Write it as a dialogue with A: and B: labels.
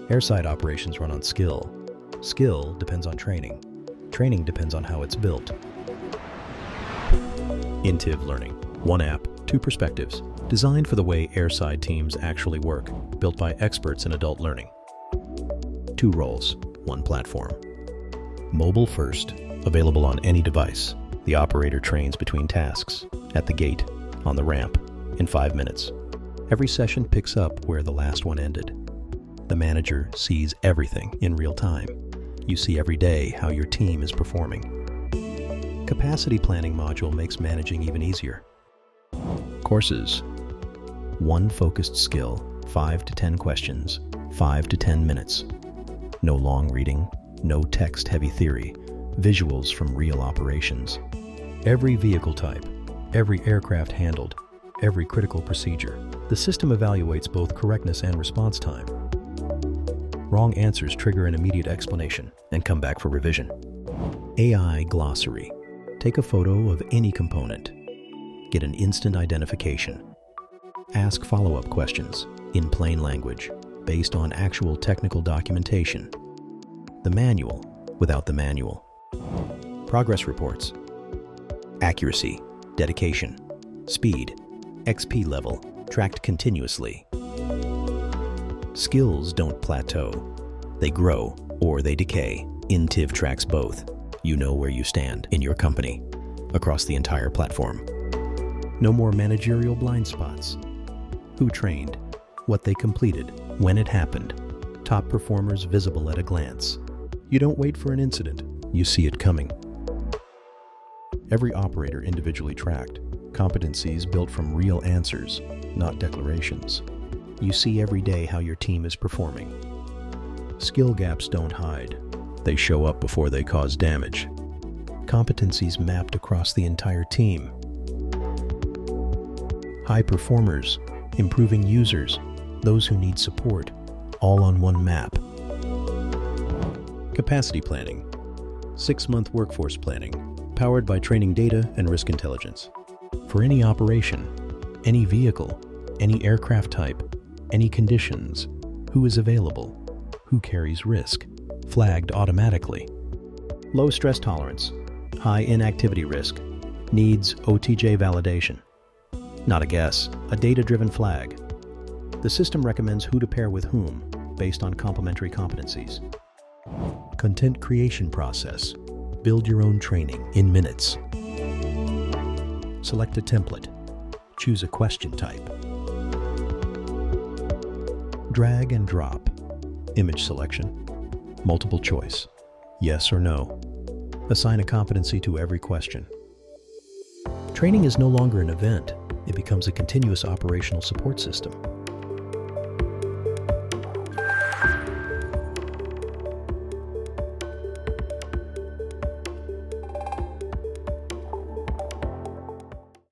A: Airside operations run on skill. Skill depends on training. Training depends on how it's built. Intiv Learning. One app, two perspectives. Designed for the way Airside teams actually work. Built by experts in adult learning. Two roles, one platform. Mobile first. Available on any device. The operator trains between tasks. At the gate. On the ramp. In 5 minutes. Every session picks up where the last one ended. The manager sees everything in real time. You see every day how your team is performing. Capacity planning module makes managing even easier. Courses. One focused skill, 5 to 10 questions, 5 to 10 minutes. No long reading, no text-heavy theory, visuals from real operations. Every vehicle type, every aircraft handled, every critical procedure. The system evaluates both correctness and response time. Wrong answers trigger an immediate explanation and come back for revision. AI glossary. Take a photo of any component. Get an instant identification. Ask follow-up questions in plain language based on actual technical documentation. The manual without the manual. Progress reports. Accuracy, dedication, speed, XP level, tracked continuously. Skills don't plateau. They grow or they decay. Intiv tracks both. You know where you stand in your company, across the entire platform. No more managerial blind spots. Who trained, what they completed, when it happened. Top performers visible at a glance. You don't wait for an incident, you see it coming. Every operator individually tracked. Competencies built from real answers, not declarations. You see every day how your team is performing. Skill gaps don't hide. They show up before they cause damage. Competencies mapped across the entire team. High performers, improving users, those who need support, all on one map. Capacity planning. 6-month workforce planning, powered by training data and risk intelligence. For any operation, any vehicle, any aircraft type, any conditions, who is available, who carries risk, flagged automatically. Low stress tolerance, high inactivity risk, needs OTJ validation. Not a guess, a data-driven flag. The system recommends who to pair with whom, based on complementary competencies. Content creation process. Build your own training in minutes. Select a template. Choose a question type. Drag and drop. Image selection. Multiple choice. Yes or no. Assign a competency to every question. Training is no longer an event. It becomes a continuous operational support system.